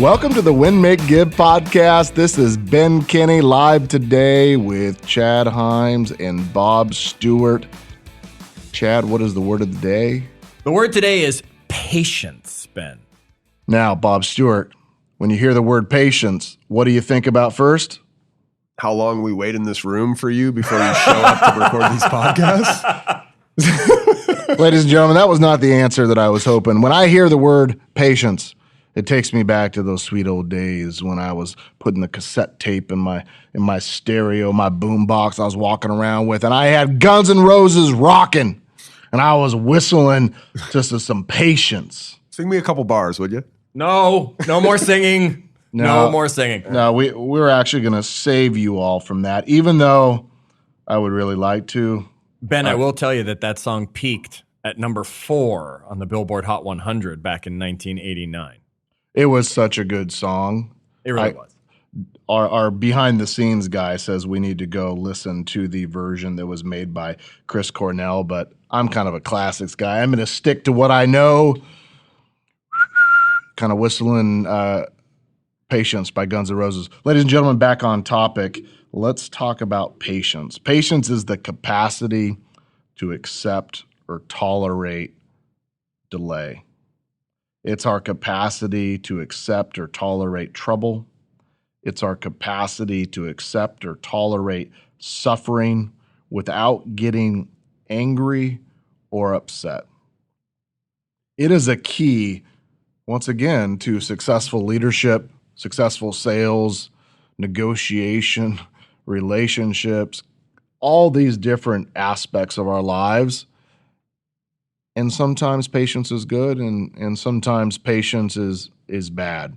Welcome to the Win, Make, Give podcast. This is Ben Kinney live today with Chad Himes and Bob Stewart. Chad, what is the word of the day? The word today is patience, Ben. Now, Bob Stewart, when you hear the word patience, what do you think about first? How long we wait in this room for you before you show up to record these podcasts? Ladies and gentlemen, that was not the answer that I was hoping. When I hear the word patience, it takes me back to those sweet old days when I was putting the cassette tape in my stereo, my boom box I was walking around with, and I had Guns N' Roses rocking, and I was whistling just with some patience. Sing me a couple bars, would you? No more singing. No more singing. No, we're actually going to save you all from that, even though I would really like to. Ben, I will tell you that song peaked at number 4 on the Billboard Hot 100 back in 1989. It was such a good song. It really was. Our behind-the-scenes guy says we need to go listen to the version that was made by Chris Cornell, but I'm kind of a classics guy. I'm going to stick to what I know, kind of whistling Patience by Guns N' Roses. Ladies and gentlemen, back on topic, let's talk about patience. Patience is the capacity to accept or tolerate delay. It's our capacity to accept or tolerate trouble. It's our capacity to accept or tolerate suffering without getting angry or upset. It is a key, once again, to successful leadership, successful sales, negotiation, relationships, all these different aspects of our lives. And sometimes patience is good, and sometimes patience is bad.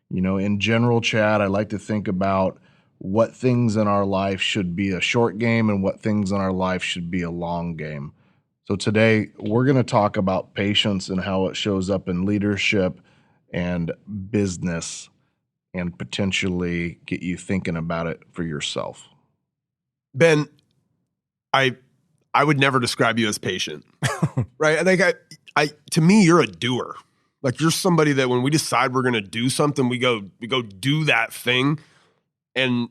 You know, in general, Chad, I like to think about what things in our life should be a short game and what things in our life should be a long game. So today, we're going to talk about patience and how it shows up in leadership and business and potentially get you thinking about it for yourself. Ben, I would never describe you as patient, right? I think to me, you're a doer. Like you're somebody that when we decide we're going to do something, we go do that thing. And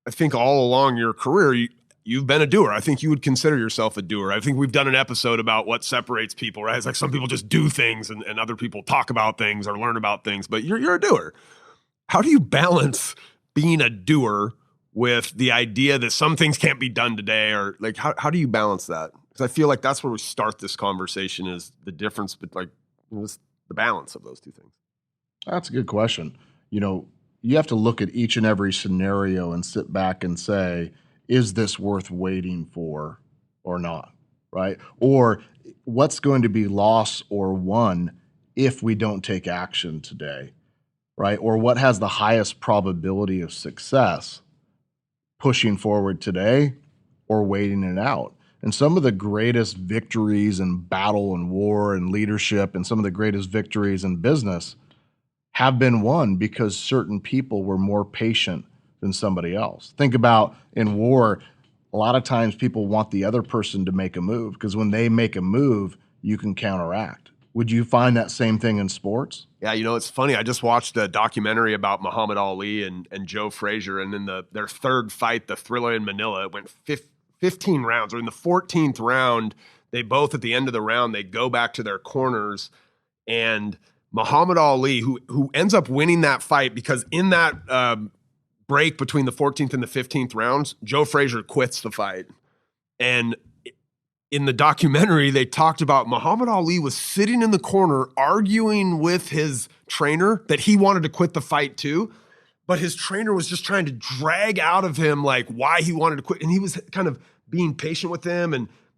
I think all along your career, you've been a doer. I think you would consider yourself a doer. I think we've done an episode about what separates people, right? It's like some people just do things and other people talk about things or learn about things, but you're a doer. How do you balance being a doer with the idea that some things can't be done today, or like how do you balance that? Because I feel like that's where we start this conversation is the difference between the balance of those two things. That's a good question. You know, you have to look at each and every scenario and sit back and say, is this worth waiting for or not, right? Or what's going to be lost or won if we don't take action today, right? Or what has the highest probability of success? Pushing forward today or waiting it out. And some of the greatest victories in battle and war and leadership and some of the greatest victories in business have been won because certain people were more patient than somebody else. Think about in war, a lot of times people want the other person to make a move because when they make a move, you can counteract. Would you find that same thing in sports? Yeah, you know, it's funny. I just watched a documentary about Muhammad Ali and Joe Frazier, and in their third fight, the Thriller in Manila, it went 15 rounds. Or in the 14th round, they both, at the end of the round, they go back to their corners, and Muhammad Ali, who ends up winning that fight because in that break between the 14th and the 15th rounds, Joe Frazier quits the fight. And in the documentary, they talked about Muhammad Ali was sitting in the corner arguing with his trainer that he wanted to quit the fight too, but his trainer was just trying to drag out of him like why he wanted to quit, and he was kind of being patient with him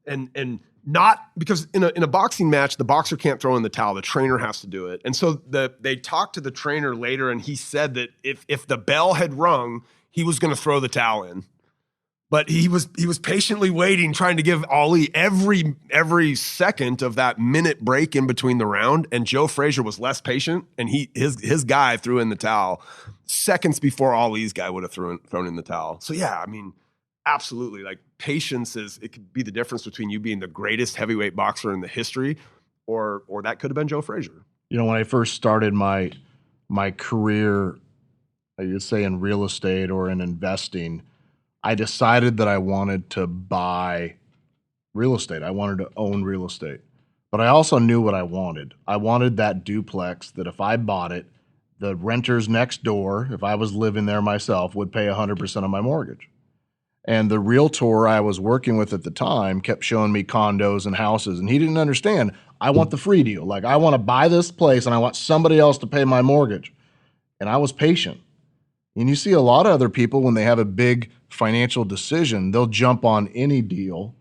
and not because in a boxing match the boxer can't throw in the towel, the trainer has to do it. And so they talked to the trainer later, and he said that if the bell had rung, he was going to throw the towel in. But he was patiently waiting, trying to give Ali every second of that minute break in between the round. And Joe Frazier was less patient, and his guy threw in the towel seconds before Ali's guy would have thrown in the towel. So yeah, I mean, absolutely. Like patience it could be the difference between you being the greatest heavyweight boxer in the history, or that could have been Joe Frazier. You know, when I first started my my career, you'd say in real estate or in investing, I decided that I wanted to buy real estate. I wanted to own real estate. But I also knew what I wanted. I wanted that duplex that if I bought it, the renters next door, if I was living there myself, would pay 100% of my mortgage. And the realtor I was working with at the time kept showing me condos and houses, and he didn't understand. I want the free deal. Like, I want to buy this place and I want somebody else to pay my mortgage. And I was patient. And you see a lot of other people, when they have a big financial decision, they'll jump on any deal,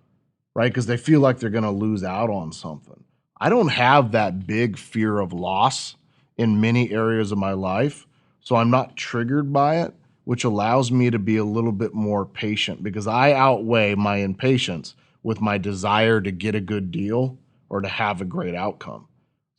right? Because they feel like they're going to lose out on something. I don't have that big fear of loss in many areas of my life, so I'm not triggered by it, which allows me to be a little bit more patient because I outweigh my impatience with my desire to get a good deal or to have a great outcome.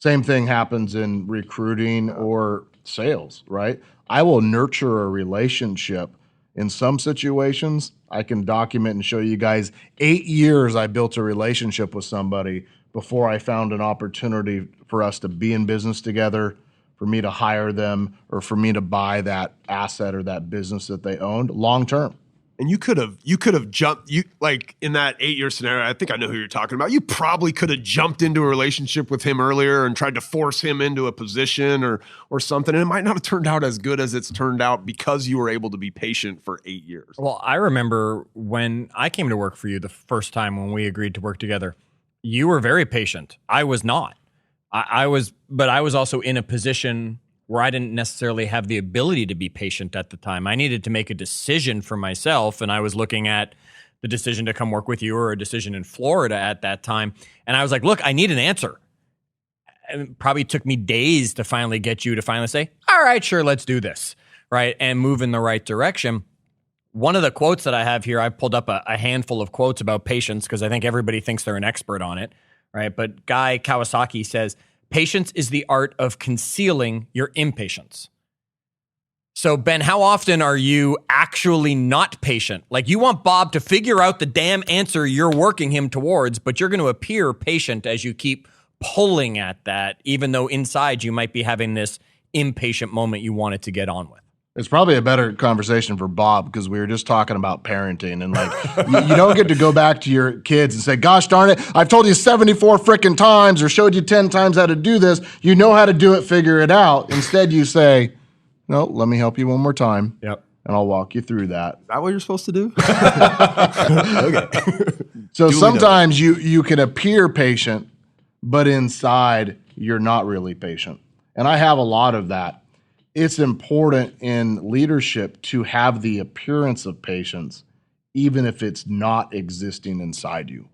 Same thing happens in recruiting or sales, right? I will nurture a relationship. In some situations, I can document and show you guys 8 years I built a relationship with somebody before I found an opportunity for us to be in business together, for me to hire them, or for me to buy that asset or that business that they owned long term. And you could have jumped, like in that 8-year scenario, I think I know who you're talking about. You probably could have jumped into a relationship with him earlier and tried to force him into a position or something. And it might not have turned out as good as it's turned out because you were able to be patient for 8 years. Well, I remember when I came to work for you the first time when we agreed to work together, you were very patient. I was not. But I was also in a position where I didn't necessarily have the ability to be patient at the time. I needed to make a decision for myself, and I was looking at the decision to come work with you or a decision in Florida at that time. And I was like, look, I need an answer. And it probably took me days to finally get you to finally say, all right, sure, let's do this, right? And move in the right direction. One of the quotes that I have here, I pulled up a handful of quotes about patience because I think everybody thinks they're an expert on it, right? But Guy Kawasaki says, patience is the art of concealing your impatience. So, Ben, how often are you actually not patient? Like, you want Bob to figure out the damn answer you're working him towards, but you're going to appear patient as you keep pulling at that, even though inside you might be having this impatient moment you wanted to get on with. It's probably a better conversation for Bob because we were just talking about parenting and like you don't get to go back to your kids and say, gosh darn it, I've told you 74 frickin' times or showed you 10 times how to do this. You know how to do it, figure it out. Instead you say, no, let me help you one more time. Yep. And I'll walk you through that. Is that what you're supposed to do? Okay. So sometimes you can appear patient, but inside you're not really patient. And I have a lot of that. It's important in leadership to have the appearance of patience, even if it's not existing inside you.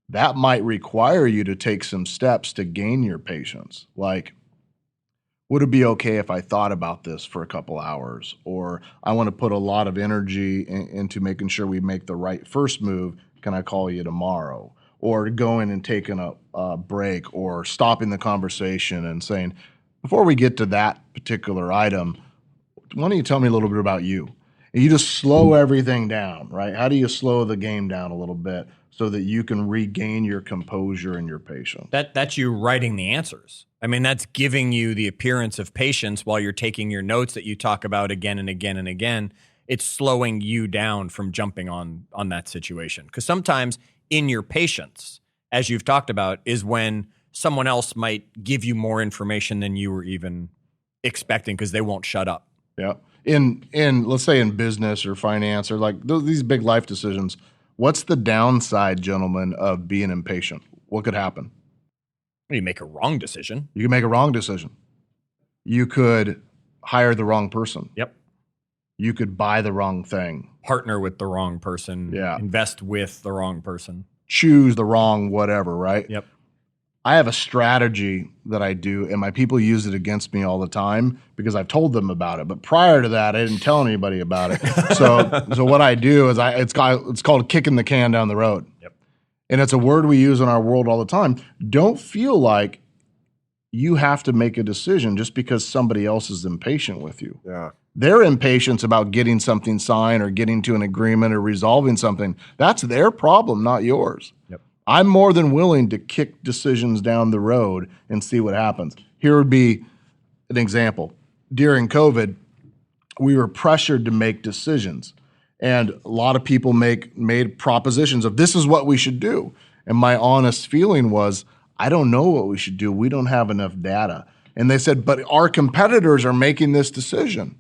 That might require you to take some steps to gain your patience. Like, would it be okay if I thought about this for a couple hours? Or I want to put a lot of energy into making sure we make the right first move. Can I call you tomorrow? Or going and taking a break or stopping the conversation and saying, before we get to that particular item, why don't you tell me a little bit about you? And you just slow everything down, right? How do you slow the game down a little bit so that you can regain your composure and your patience? That's you writing the answers. I mean, that's giving you the appearance of patience while you're taking your notes that you talk about again and again and again. It's slowing you down from jumping on that situation. Because sometimes in your patience, as you've talked about, is when someone else might give you more information than you were even expecting because they won't shut up. Yeah. In let's say in business or finance or like these big life decisions, what's the downside, gentlemen, of being impatient? What could happen? You make a wrong decision. You can make a wrong decision. You could hire the wrong person. Yep. You could buy the wrong thing. Partner with the wrong person. Yeah. Invest with the wrong person. Choose the wrong whatever, right? Yep. I have a strategy that I do, and my people use it against me all the time because I've told them about it. But prior to that, I didn't tell anybody about it. So what I do is it's called kicking the can down the road. Yep. And it's a word we use in our world all the time. Don't feel like you have to make a decision just because somebody else is impatient with you. Yeah. Their impatience about getting something signed or getting to an agreement or resolving something, that's their problem, not yours. Yep. I'm more than willing to kick decisions down the road and see what happens. Here would be an example. During COVID, we were pressured to make decisions. And a lot of people made propositions of this is what we should do. And my honest feeling was, I don't know what we should do. We don't have enough data. And they said, but our competitors are making this decision.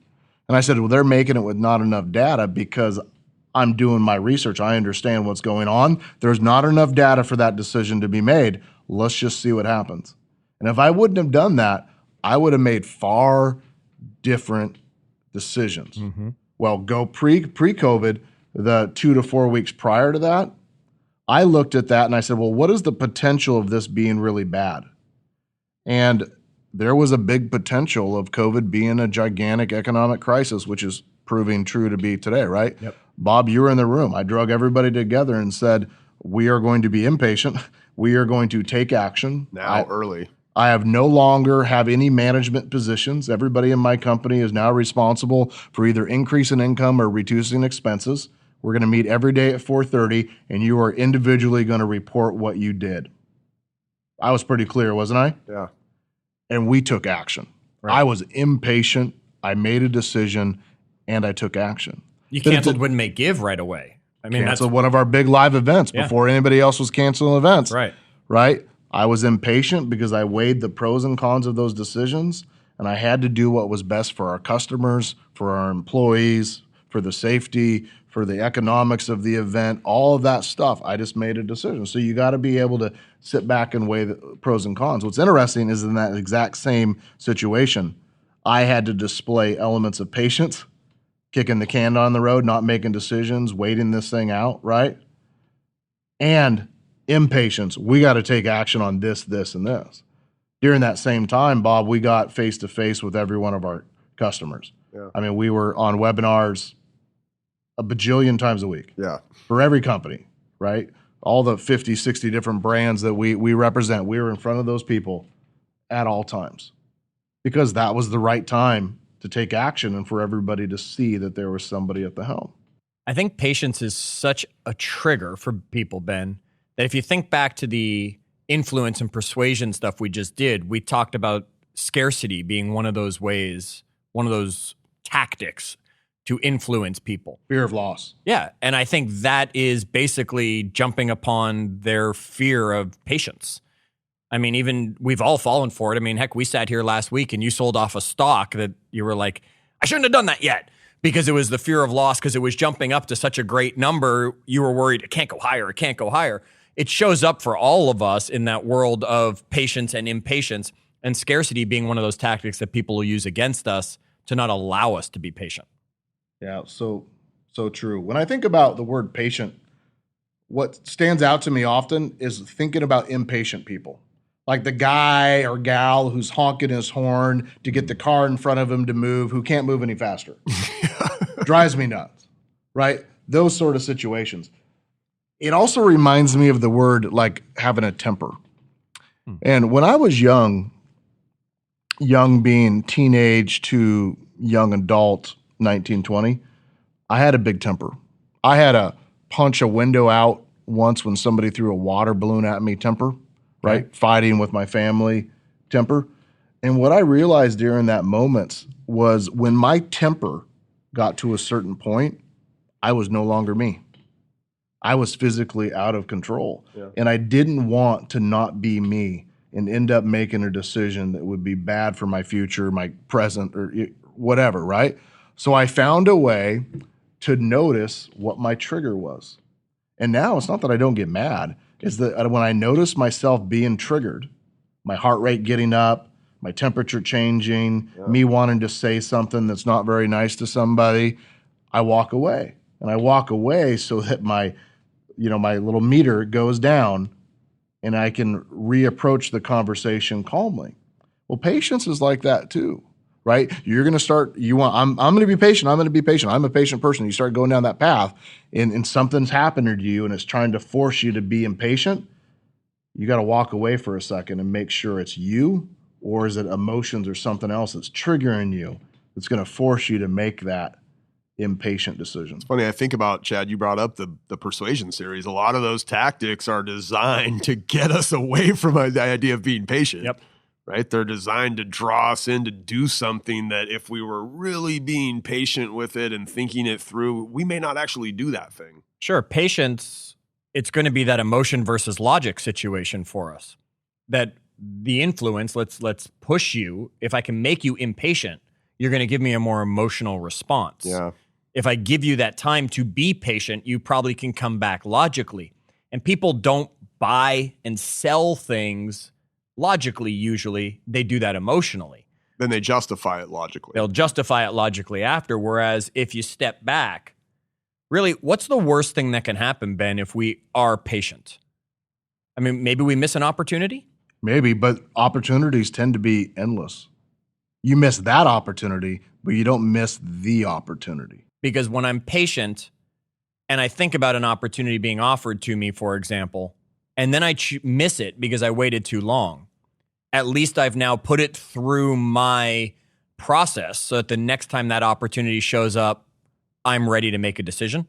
And I said, well, they're making it with not enough data because I'm doing my research. I understand what's going on. There's not enough data for that decision to be made. Let's just see what happens. And if I wouldn't have done that, I would have made far different decisions. Well, go pre-COVID, the 2 to 4 weeks prior to that, I looked at that and I said, well, what is the potential of this being really bad? And there was a big potential of COVID being a gigantic economic crisis, which is proving true to be today, right? Yep. Bob, you were in the room. I drug everybody together and said, we are going to be impatient. We are going to take action. Early. I have no longer have any management positions. Everybody in my company is now responsible for either increasing income or reducing expenses. We're going to meet every day at 4:30, and you are individually going to report what you did. I was pretty clear, wasn't I? Yeah. And we took action. Right. I was impatient. I made a decision, and I took action. You canceled Wouldn't Make Give right away. I mean, Canceled one of our big live events before anybody else was canceling events. Right? I was impatient because I weighed the pros and cons of those decisions, and I had to do what was best for our customers, for our employees, for the safety, for the economics of the event, all of that stuff. I just made a decision. So you got to be able to sit back and weigh the pros and cons. What's interesting is in that exact same situation, I had to display elements of patience, kicking the can down the road, not making decisions, waiting this thing out, right? And impatience. We got to take action on this, this, and this. During that same time, Bob, we got face-to-face with every one of our customers. Yeah. I mean, we were on webinars a bajillion times a week. Yeah. For every company, right? All the 50, 60 different brands that we represent, we were in front of those people at all times because that was the right time to take action and for everybody to see that there was somebody at the helm. I think patience is such a trigger for people, Ben, that if you think back to the influence and persuasion stuff we just did, we talked about scarcity being one of those ways, one of those tactics to influence people. Fear of loss. Yeah. And I think that is basically jumping upon their fear of patience. I mean, even we've all fallen for it. I mean, heck, we sat here last week and you sold off a stock that you were like, I shouldn't have done that yet, because it was the fear of loss, because it was jumping up to such a great number. You were worried it can't go higher. It can't go higher. It shows up for all of us in that world of patience and impatience, and scarcity being one of those tactics that people will use against us to not allow us to be patient. Yeah, so true. When I think about the word patient, what stands out to me often is thinking about impatient people. Like the guy or gal who's honking his horn to get the car in front of him to move, who can't move any faster. Drives me nuts, right? Those sort of situations. It also reminds me of the word like having a temper. And when I was young being teenage to young adult, 19, 20, I had a big temper. I had a punch a window out once when somebody threw a water balloon at me temper, right? Okay. Fighting with my family temper. And what I realized during that moment was when my temper got to a certain point, I was no longer me. I was physically out of control. Yeah. And I didn't want to not be me and end up making a decision that would be bad for my future, my present, or whatever, right? So I found a way to notice what my trigger was. And now it's not that I don't get mad. It's that when I notice myself being triggered, my heart rate getting up, my temperature changing, me wanting to say something that's not very nice to somebody, I walk away. And I walk away so that my little meter goes down and I can reapproach the conversation calmly. Well, patience is like that too, right? You're going to start, I'm going to be patient. I'm going to be patient. I'm a patient person. You start going down that path and something's happening to you and it's trying to force you to be impatient. You got to walk away for a second and make sure it's you, or is it emotions or something else that's triggering you that's going to force you to make that impatient decision. It's funny, I think about, Chad, you brought up the persuasion series. A lot of those tactics are designed to get us away from the idea of being patient. Yep. right? They're designed to draw us in to do something that if we were really being patient with it and thinking it through, we may not actually do that thing. Sure, patience, it's going to be that emotion versus logic situation for us. That the influence, let's push you. If I can make you impatient, you're going to give me a more emotional response. Yeah. If I give you that time to be patient, you probably can come back logically. And people don't buy and sell things logically, usually. They do that emotionally. Then they justify it logically. They'll justify it logically after. Whereas if you step back, really, what's the worst thing that can happen, Ben, if we are patient? I mean, maybe we miss an opportunity? Maybe, but opportunities tend to be endless. You miss that opportunity, but you don't miss the opportunity. Because when I'm patient and I think about an opportunity being offered to me, for example, and then I miss it because I waited too long, at least I've now put it through my process so that the next time that opportunity shows up, I'm ready to make a decision.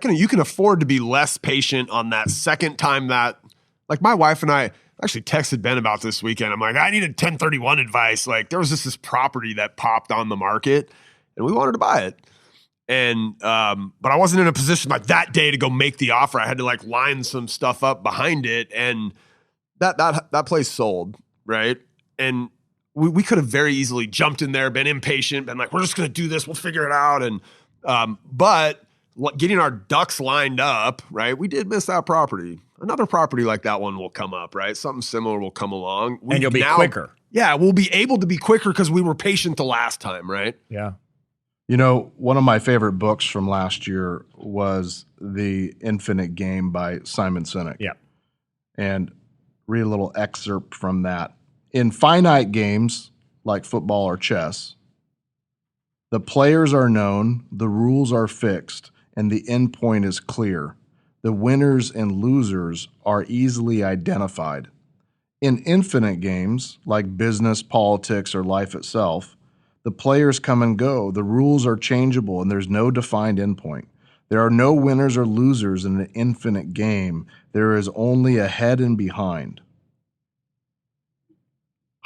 You can afford to be less patient on that second time that, like my wife and I actually texted Ben about this weekend. I'm like, I needed 1031 advice. Like there was just this property that popped on the market and we wanted to buy it. And, but I wasn't in a position like that day to go make the offer. I had to like line some stuff up behind it. And that place sold, right? And we could have very easily jumped in there, been impatient, been like, we're just going to do this. We'll figure it out. And, but getting our ducks lined up, right? We did miss that property. Another property like that one will come up, right? Something similar will come along. And you'll be quicker. Yeah, we'll be able to be quicker because we were patient the last time, right? Yeah. You know, one of my favorite books from last year was The Infinite Game by Simon Sinek. Yeah. And read a little excerpt from that. In finite games like football or chess, the players are known, the rules are fixed, and the end point is clear. The winners and losers are easily identified. In infinite games like business, politics, or life itself, the players come and go, the rules are changeable, and there's no defined endpoint. There are no winners or losers in an infinite game. There is only ahead and behind.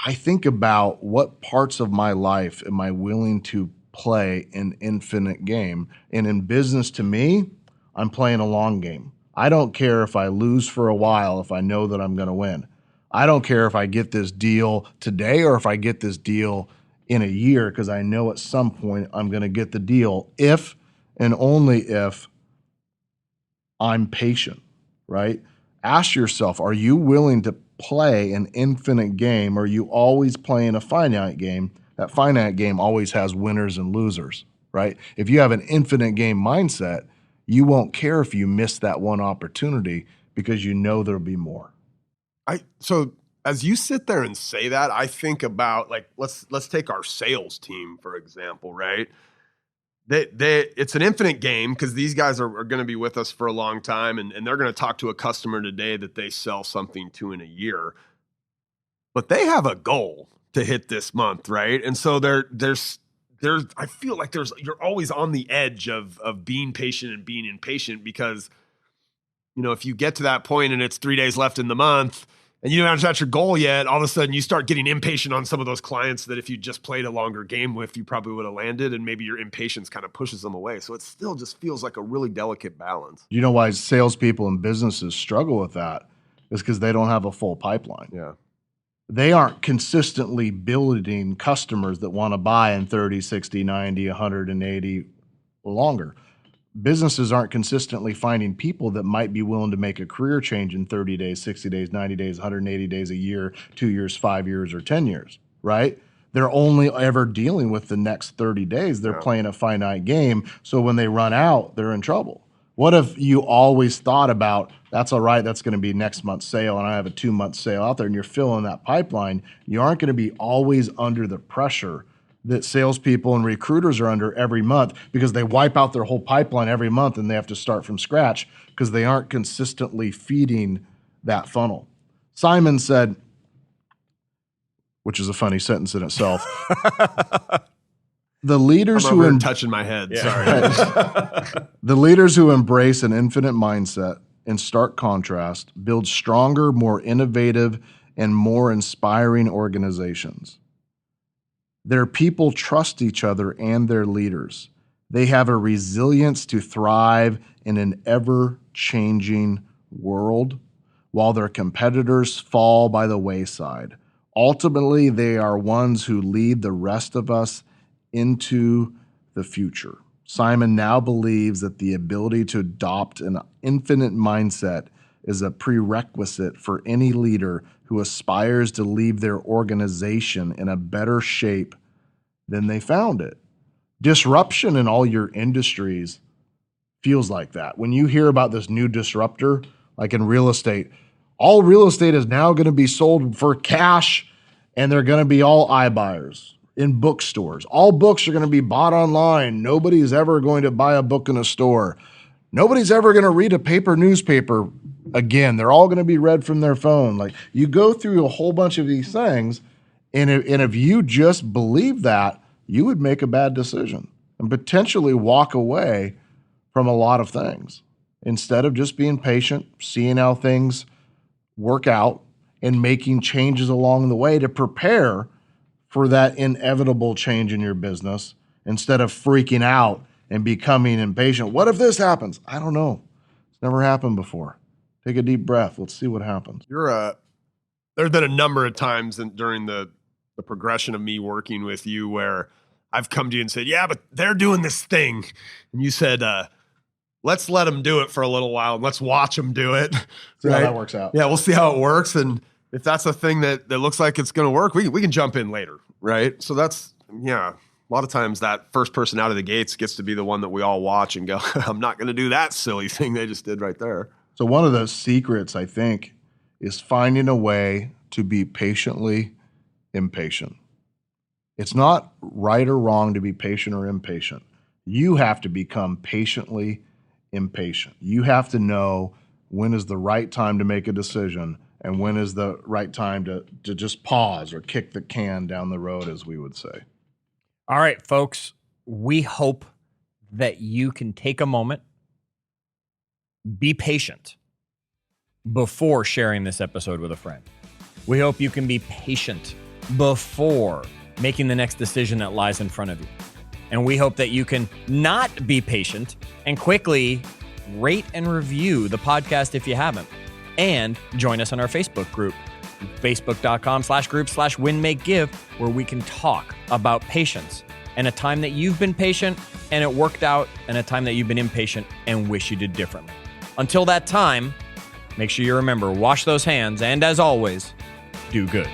I think about what parts of my life am I willing to play an infinite game. And in business, to me, I'm playing a long game. I don't care if I lose for a while if I know that I'm going to win. I don't care if I get this deal today or if I get this deal in a year, because I know at some point I'm going to get the deal if and only if I'm patient, right? Ask yourself, are you willing to play an infinite game, or are you always playing a finite game? That finite game always has winners and losers, right? If you have an infinite game mindset, you won't care if you miss that one opportunity because you know there'll be more. So as you sit there and say that, I think about like let's take our sales team for example, right? It's an infinite game because these guys are going to be with us for a long time, and they're going to talk to a customer today that they sell something to in a year, but they have a goal to hit this month, right? And so there's I feel like you're always on the edge of being patient and being impatient because, you know, if you get to that point and it's 3 days left in the month and you haven't touched your goal yet, all of a sudden you start getting impatient on some of those clients that if you just played a longer game with, you probably would have landed, and maybe your impatience kind of pushes them away. So it still just feels like a really delicate balance. You know why salespeople and businesses struggle with that is because they don't have a full pipeline. Yeah. They aren't consistently building customers that want to buy in 30, 60, 90, 180 or longer. Businesses aren't consistently finding people that might be willing to make a career change in 30 days, 60 days, 90 days, 180 days, a year, 2 years, 5 years, or 10 years, right? They're only ever dealing with the next 30 days. They're playing a finite game. So when they run out, they're in trouble. What if you always thought about, that's all right, that's going to be next month's sale, and I have a 2-month sale out there, and you're filling that pipeline? You aren't going to be always under the pressure that salespeople and recruiters are under every month because they wipe out their whole pipeline every month and they have to start from scratch because they aren't consistently feeding that funnel. Simon said, which is a funny sentence in itself, the leaders I'm touching my head. Yeah. Sorry. The leaders who embrace an infinite mindset in stark contrast build stronger, more innovative, and more inspiring organizations. Their people trust each other and their leaders. They have a resilience to thrive in an ever-changing world, while their competitors fall by the wayside. Ultimately, they are ones who lead the rest of us into the future. Simon now believes that the ability to adopt an infinite mindset is a prerequisite for any leader who aspires to leave their organization in a better shape than they found it. Disruption in all your industries feels like that. When you hear about this new disruptor, like in real estate, all real estate is now going to be sold for cash, and they're going to be all iBuyers. In bookstores, all books are going to be bought online. Nobody's ever going to buy a book in a store. Nobody's ever going to read a paper newspaper again. They're all going to be read from their phone. Like, you go through a whole bunch of these things, and if you just believe that, you would make a bad decision and potentially walk away from a lot of things instead of just being patient, seeing how things work out, and making changes along the way to prepare for that inevitable change in your business instead of freaking out and becoming impatient. What if this happens? I don't know. It's never happened before. Take a deep breath. Let's see what happens. There's been a number of times during the progression of me working with you where I've come to you and said, yeah, but they're doing this thing. And you said, let's let them do it for a little while and let's watch them do it. See how that works out. Yeah, we'll see how it works. And if that's a thing that looks like it's going to work, we can jump in later, right? So that's, a lot of times that first person out of the gates gets to be the one that we all watch and go, I'm not going to do that silly thing they just did right there. So one of the secrets, I think, is finding a way to be patiently impatient. It's not right or wrong to be patient or impatient. You have to become patiently impatient. You have to know when is the right time to make a decision and when is the right time to just pause or kick the can down the road, as we would say. All right, folks, we hope that you can take a moment, be patient before sharing this episode with a friend. We hope you can be patient before making the next decision that lies in front of you. And we hope that you can not be patient and quickly rate and review the podcast if you haven't. And join us on our Facebook group, facebook.com/group/winmakegive, where we can talk about patience and a time that you've been patient and it worked out, and a time that you've been impatient and wish you did differently. Until that time, make sure you remember, wash those hands, and as always, do good.